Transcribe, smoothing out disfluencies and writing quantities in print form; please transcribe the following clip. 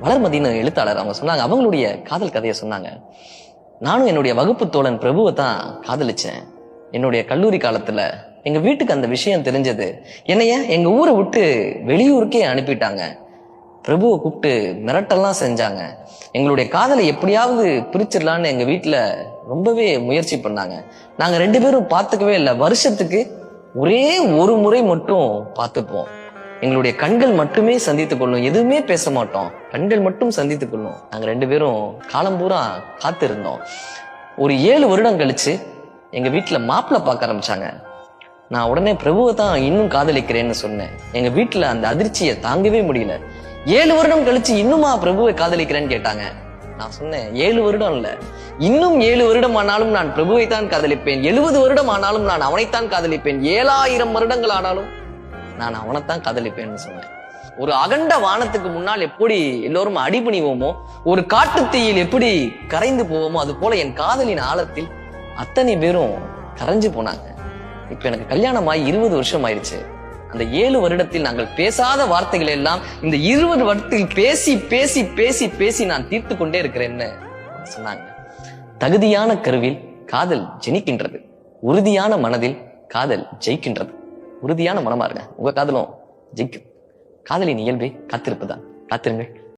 வளர்மதின்னு எழுத்தாளர் அவங்க சொன்னாங்க, அவங்களுடைய காதல் கதையை சொன்னாங்க. நானும் என்னுடைய வகுப்பு தோழன் பிரபுவை தான் காதலிச்சேன். என்னுடைய கல்லூரி காலத்துல எங்க வீட்டுக்கு அந்த விஷயம் தெரிஞ்சது. என்னைய எங்க ஊரை விட்டு வெளியூருக்கே அனுப்பிட்டாங்க. பிரபுவை கூப்பிட்டு மிரட்டெல்லாம் செஞ்சாங்க. எங்களுடைய காதலை எப்படியாவது பிரிச்சிடலான்னு எங்க வீட்டுல ரொம்பவே முயற்சி பண்ணாங்க. நாங்க 2 பேரும் பார்த்துக்கவே இல்லை. வருஷத்துக்கு ஒரே ஒரு முறை மட்டும் பார்த்துப்போம். எங்களுடைய கண்கள் மட்டுமே சந்தித்துக் கொள்ளும், எதுவுமே பேச மாட்டோம், கண்கள் மட்டும் சந்தித்துக் கொள்ளும். நாங்க 2 பேரும் காலம் பூரா காத்திருந்தோம். ஒரு 7 வருடம் கழிச்சு எங்க வீட்டுல மாப்பிள்ளை பார்க்க ஆரம்பிச்சாங்க. நான் உடனே பிரபுவை தான் இன்னும் காதலிக்கிறேன்னு சொன்னேன். எங்க வீட்டுல அந்த அதிர்ச்சியை தாங்கவே முடியல. 7 வருடம் கழிச்சு இன்னுமா பிரபுவை காதலிக்கிறேன்னு கேட்டாங்க. நான் சொன்னேன், 7 வருடம் இல்ல, இன்னும் 7 வருடம் ஆனாலும் நான் பிரபுவை தான் காதலிப்பேன். 70 வருடம் ஆனாலும் நான் அவனைத்தான் காதலிப்பேன். 7000 வருடங்கள் ஆனாலும் நான் அவனைத்தான் காதலிப்பேன்னு சொன்னேன். ஒரு அகண்ட வானத்துக்கு முன்னால் எப்படி எல்லோரும் அடிபணிவோமோ, ஒரு காட்டுத்தீயில் எப்படி கரைந்து போவோமோ, அது போல என் காதலின் ஆழத்தில் அத்தனை பேரும் கரைஞ்சு போனாங்க. இப்ப எனக்கு கல்யாணமாய் 20 வருஷம் ஆயிடுச்சு. அந்த 7 வருடத்தில் நாங்கள் பேசாத வார்த்தைகள் எல்லாம் இந்த 20 வருடத்தில் பேசி பேசி பேசி பேசி நான் தீர்த்து கொண்டே இருக்கிறேன்னு சொன்னாங்க. தகுதியான கருவில் காதல் ஜெனிக்கின்றது, உறுதியான மனதில் காதல் ஜெயிக்கின்றது. உறுதியான மனமா இருங்க, உங்க காதலும் ஜெயிக்கும். காதலின் இயல்பே காத்திருப்புதான். காத்திருங்கள்.